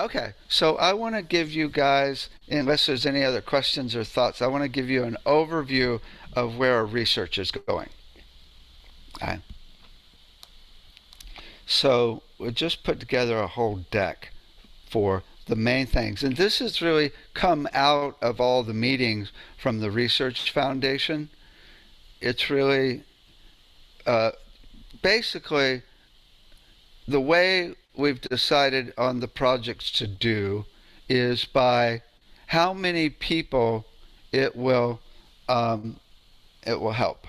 Okay, so I want to give you guys, unless there's any other questions or thoughts, I want to give you an overview of where our research is going. Okay. So we just put together a whole deck for the main things. And this has really come out of all the meetings from the Research Foundation. It's really basically the way we've decided on the projects to do is by how many people it will um, it will help.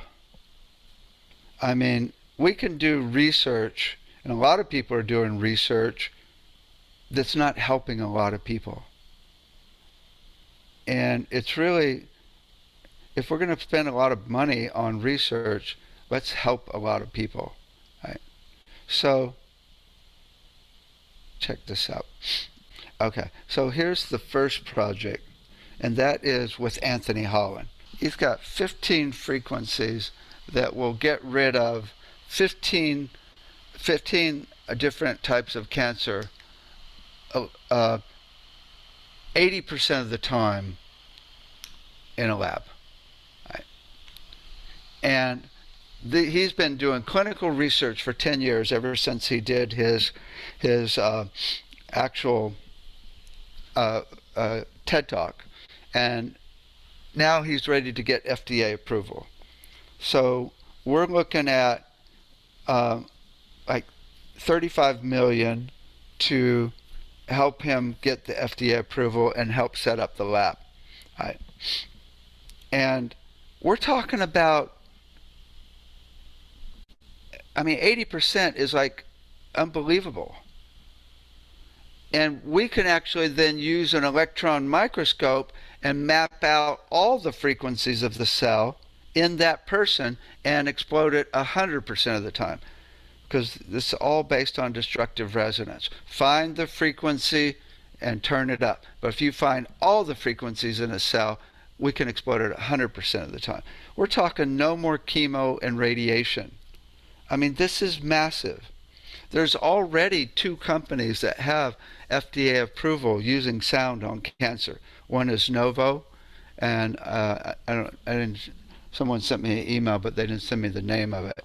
I mean, we can do research, and a lot of people are doing research that's not helping a lot of people. And it's really, if we're going to spend a lot of money on research, let's help a lot of people. Right? So check this out. Okay, so here's the first project, and that is with Anthony Holland. He's got 15 frequencies that will get rid of 15 different types of cancer 80% of the time in a lab. Right? And he's been doing clinical research for 10 years, ever since he did his actual TED Talk. And now he's ready to get FDA approval. So we're looking at like 35 million to help him get the FDA approval and help set up the lab. Right? And we're talking about, I mean, 80% is like unbelievable. And we can actually then use an electron microscope and map out all the frequencies of the cell in that person and explode it 100% of the time. Because this is all based on destructive resonance. Find the frequency and turn it up. But if you find all the frequencies in a cell, we can explode it 100% of the time. We're talking no more chemo and radiation. I mean, this is massive. There's already 2 companies that have FDA approval using sound on cancer. One is Novo, and someone sent me an email, but they didn't send me the name of it.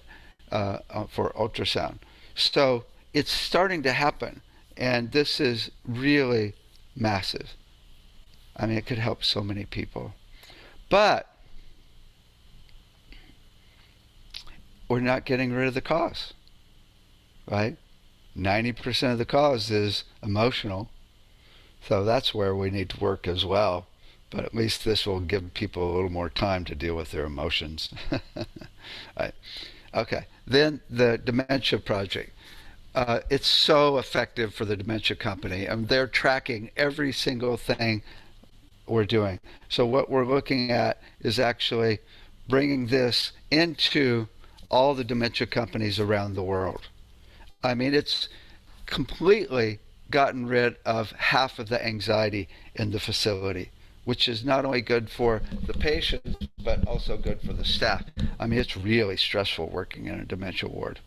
For ultrasound. So it's starting to happen, and this is really massive. I mean, it could help so many people. But we're not getting rid of the cause, right? 90% of the cause is emotional. So that's where we need to work as well. But at least this will give people a little more time to deal with their emotions. Right. Okay, then the dementia project. It's so effective for the dementia company. They're tracking every single thing we're doing. So what we're looking at is actually bringing this into all the dementia companies around the world. I mean, it's completely gotten rid of half of the anxiety in the facility, which is not only good for the patients, but also good for the staff. I mean, it's really stressful working in a dementia ward.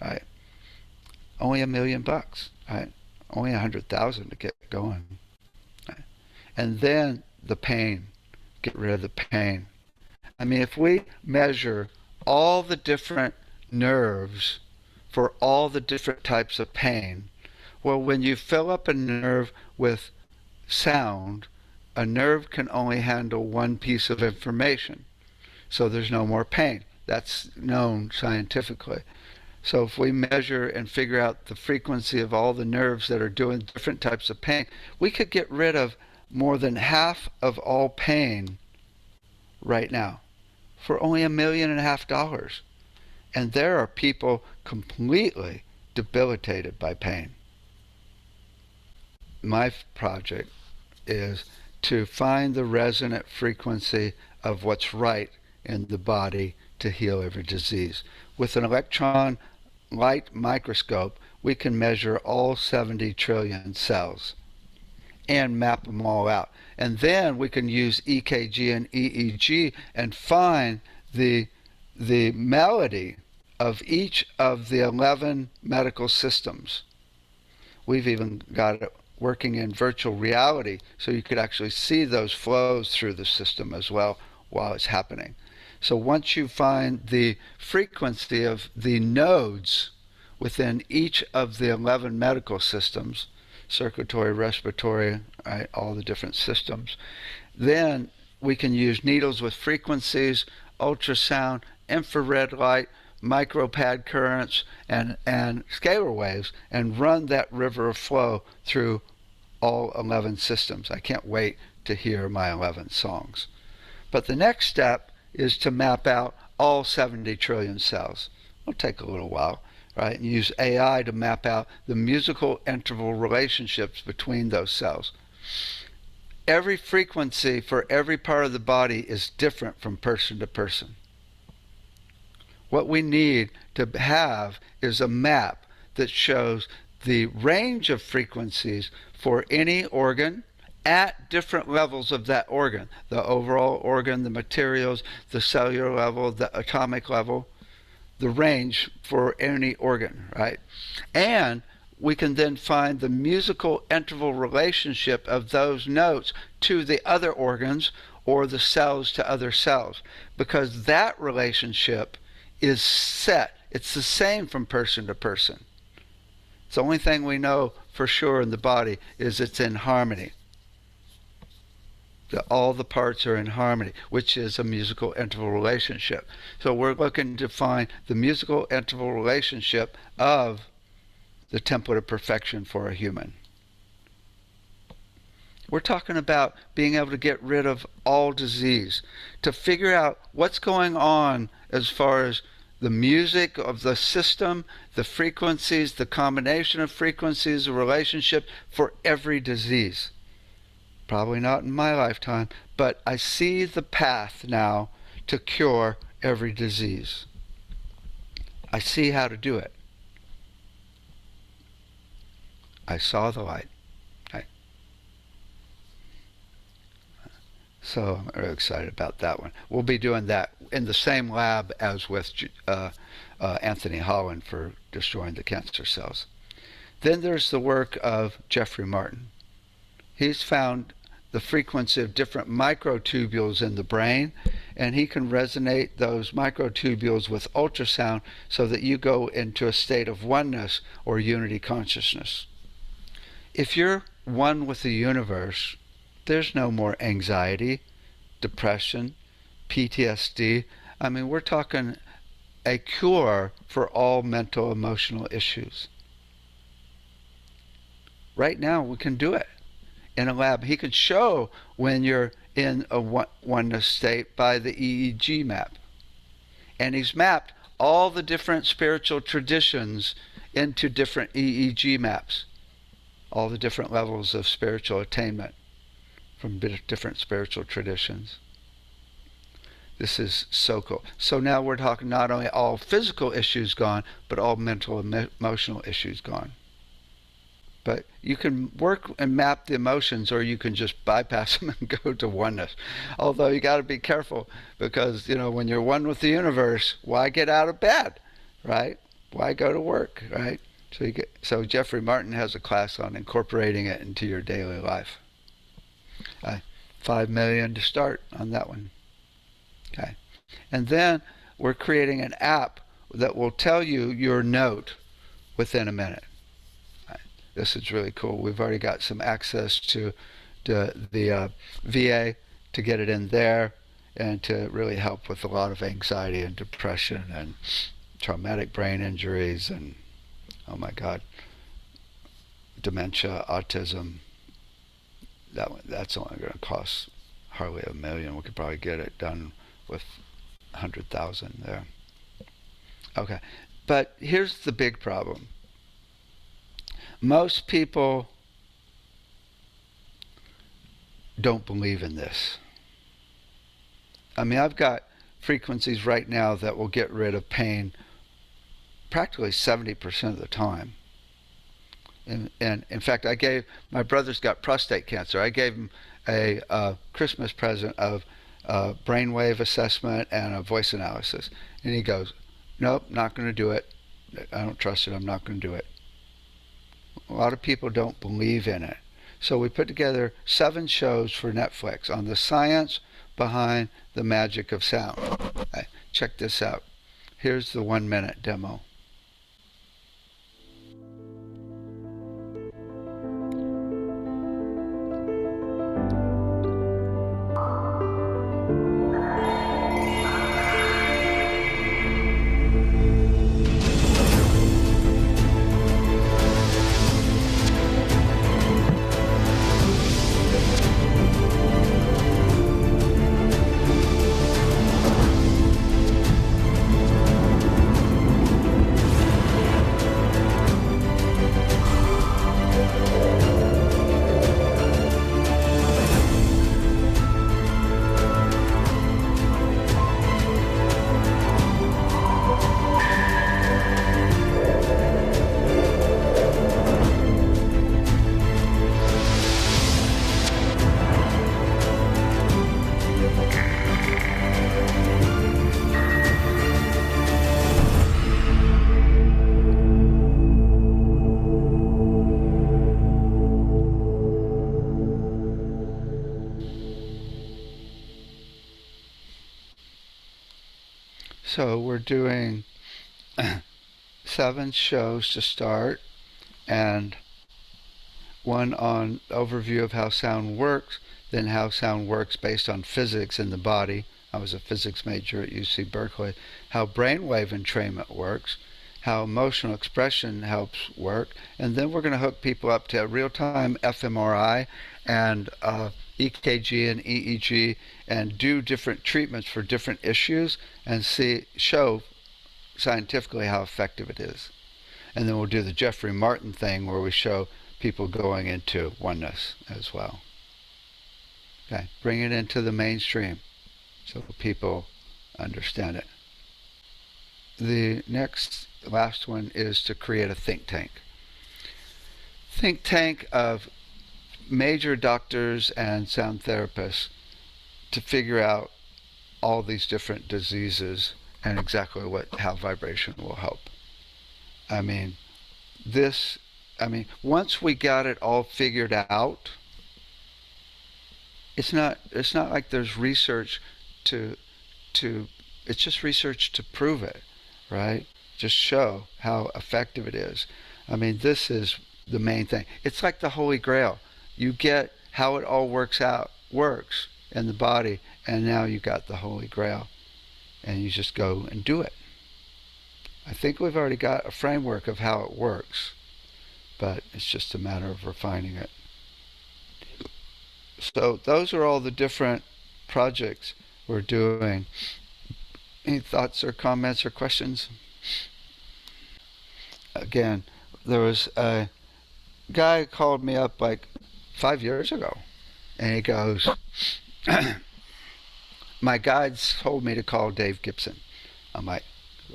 Right? Only $1 million, right? Only 100,000 to get going. Right? And then the pain, get rid of the pain. I mean, if we measure all the different nerves for all the different types of pain, well, when you fill up a nerve with sound, a nerve can only handle one piece of information. So there's no more pain. That's known scientifically. So if we measure and figure out the frequency of all the nerves that are doing different types of pain, we could get rid of more than half of all pain right now for only $1.5 million. And there are people completely debilitated by pain. My project is to find the resonant frequency of what's right in the body to heal every disease. With an electron light microscope, we can measure all 70 trillion cells and map them all out. And then we can use EKG and EEG and find the melody of each of the 11 medical systems. We've even got it working in virtual reality, so you could actually see those flows through the system as well while it's happening. So once you find the frequency of the nodes within each of the 11 medical systems, circulatory, respiratory, right, all the different systems, then we can use needles with frequencies, ultrasound, infrared light, micropad currents, and scalar waves, and run that river of flow through all 11 systems. I can't wait to hear my 11 songs. But the next step is to map out all 70 trillion cells. It'll take a little while, right? And use AI to map out the musical interval relationships between those cells. Every frequency for every part of the body is different from person to person. What we need to have is a map that shows the range of frequencies for any organ at different levels of that organ. The overall organ, the materials, the cellular level, the atomic level, the range for any organ, right? And we can then find the musical interval relationship of those notes to the other organs or the cells to other cells, because that relationship is set. It's the same from person to person. It's the only thing we know for sure in the body is it's in harmony. That all the parts are in harmony, which is a musical interval relationship. So we're looking to find the musical interval relationship of the template of perfection for a human. We're talking about being able to get rid of all disease, to figure out what's going on as far as the music of the system, the frequencies, the combination of frequencies, the relationship for every disease. Probably not in my lifetime, but I see the path now to cure every disease. I see how to do it. I saw the light. Right. So I'm very excited about that one. We'll be doing that in the same lab as with Anthony Holland for destroying the cancer cells. Then there's the work of Jeffrey Martin. He's found the frequency of different microtubules in the brain, and he can resonate those microtubules with ultrasound so that you go into a state of oneness or unity consciousness. If you're one with the universe, there's no more anxiety, depression, PTSD. I mean, we're talking a cure for all mental, emotional issues. Right now, we can do it in a lab. He can show when you're in a oneness state by the EEG map. And he's mapped all the different spiritual traditions into different EEG maps. All the different levels of spiritual attainment from different spiritual traditions. This is so cool. So now we're talking not only all physical issues gone, but all mental and emotional issues gone. But you can work and map the emotions, or you can just bypass them and go to oneness. Although you got to be careful, because when you're one with the universe, why get out of bed, right? Why go to work, right? So Jeffrey Martin has a class on incorporating it into your daily life. $5 million to start on that one. Okay, and then we're creating an app that will tell you your note within a minute. This is really cool. We've already got some access to the VA to get it in there, and to really help with a lot of anxiety and depression and traumatic brain injuries and, oh my God, dementia, autism. That's only going to cost hardly $1 million. We could probably get it done with 100,000 there. Okay, but here's the big problem. Most people don't believe in this. I mean, I've got frequencies right now that will get rid of pain practically 70% of the time. And in fact, my brother's got prostate cancer. I gave him a Christmas present of a brainwave assessment and a voice analysis. And he goes, nope, not going to do it. I don't trust it. I'm not going to do it. A lot of people don't believe in it. So we put together 7 shows for Netflix on the science behind the magic of sound. Right, check this out. Here's the 1-minute demo. So we're doing 7 shows to start, and one on overview of how sound works, then how sound works based on physics in the body. I was a physics major at UC Berkeley. How brainwave entrainment works, how emotional expression helps work, and then we're going to hook people up to real-time fMRI and EKG and EEG and do different treatments for different issues and show scientifically how effective it is. And then we'll do the Jeffrey Martin thing where we show people going into oneness as well. Okay, bring it into the mainstream so people understand it. The last one is to create a think tank. Think tank of major doctors and sound therapists to figure out all these different diseases and exactly how vibration will help. Once we got it all figured out, it's not like there's research it's just research to prove it, right? Just show how effective it is. This is the main thing. It's like the Holy Grail. You get how it all works in the body, and now you got the Holy Grail, and you just go and do it. I think we've already got a framework of how it works, but it's just a matter of refining it. So those are all the different projects we're doing. Any thoughts or comments or questions? Again, there was a guy who called me up like 5 years ago, and he goes, my guides told me to call Dave Gibson. I'm like,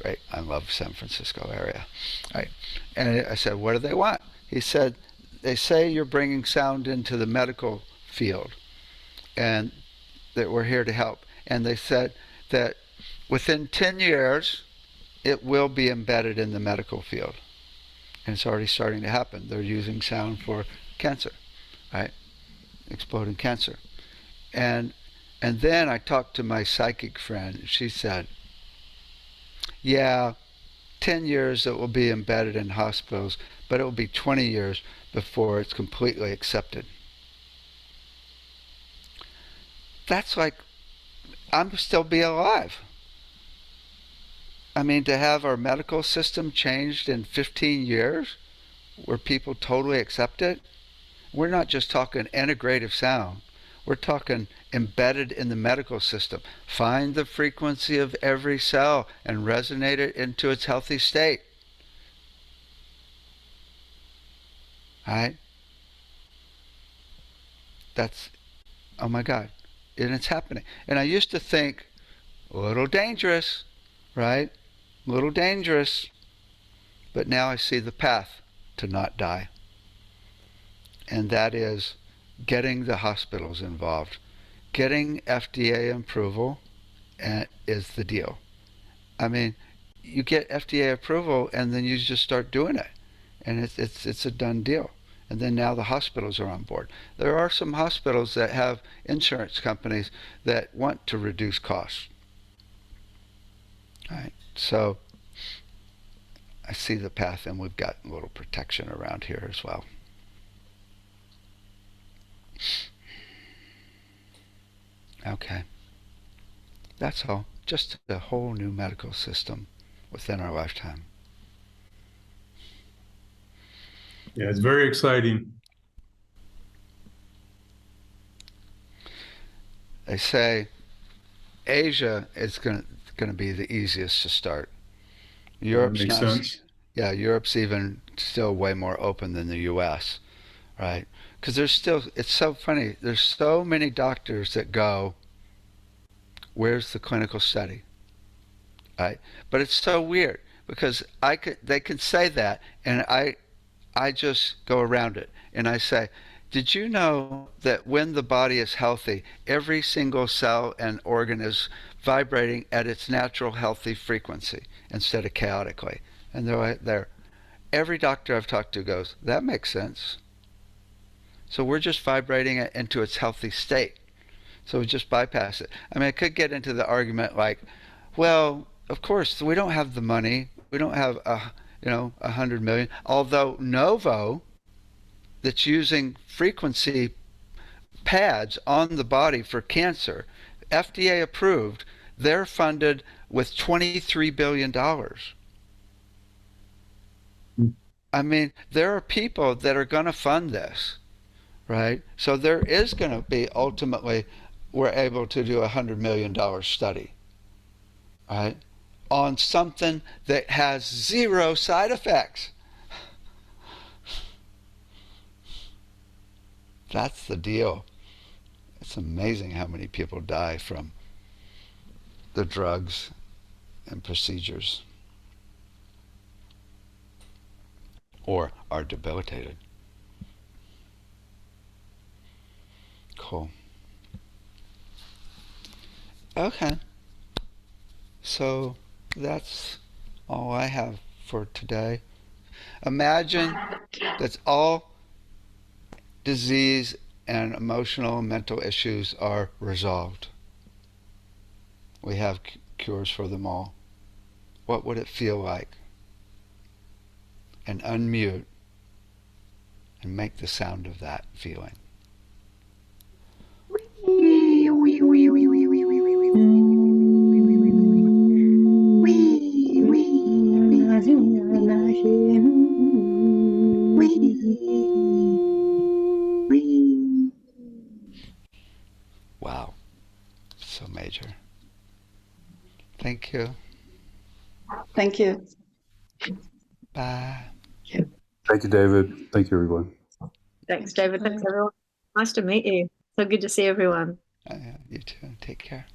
great, I love San Francisco area. All right. And I said, what do they want? He said, they say you're bringing sound into the medical field and that we're here to help. And they said that within 10 years, it will be embedded in the medical field. And it's already starting to happen. They're using sound for cancer, right? Exploding cancer. And then I talked to my psychic friend. She said, yeah, 10 years it will be embedded in hospitals, but it will be 20 years before it's completely accepted. That's like, I'm still be alive. To have our medical system changed in 15 years, where people totally accept it, we're not just talking integrative sound. We're talking embedded in the medical system. Find the frequency of every cell and resonate it into its healthy state. All right? That's, oh my God. And it's happening. And I used to think, a little dangerous, right? A little dangerous. But now I see the path to not die. And that is getting the hospitals involved. Getting FDA approval is the deal. You get FDA approval and then you just start doing it. And it's a done deal. And then now the hospitals are on board. There are some hospitals that have insurance companies that want to reduce costs. All right. So I see the path, and we've got a little protection around here as well. Okay. That's all. Just a whole new medical system within our lifetime. Yeah, it's very exciting. They say Asia is going to be the easiest to start. Yeah, that Europe's makes not. sense. Yeah, Europe's even still way more open than the U.S. Right? Because there's still. It's so funny. There's so many doctors that go, "Where's the clinical study?" Right? But it's so weird because they can say that, and I just go around it and I say, did you know that when the body is healthy, every single cell and organ is vibrating at its natural healthy frequency instead of chaotically? And they're right there. Every doctor I've talked to goes, that makes sense. So we're just vibrating it into its healthy state. So we just bypass it. I mean, I could get into the argument like, well, of course we don't have the money. We don't have 100 million. Although Novo, that's using frequency pads on the body for cancer, FDA approved, they're funded with $23 billion. I mean, there are people that are going to fund this, right? So there is going to be ultimately, we're able to do $100 million study, right? On something that has zero side effects. That's the deal. It's amazing how many people die from the drugs and procedures or are debilitated. Cool. Okay. So that's all I have for today. Imagine that's all disease and emotional and mental issues are resolved. We have cures for them all. What would it feel like? And unmute and make the sound of that feeling. Wow, so major. Thank you. Thank you. Bye. Thank you, David. Thank you, everyone. Thanks, David. Thanks, everyone. Nice to meet you. So good to see everyone. You too. Take care.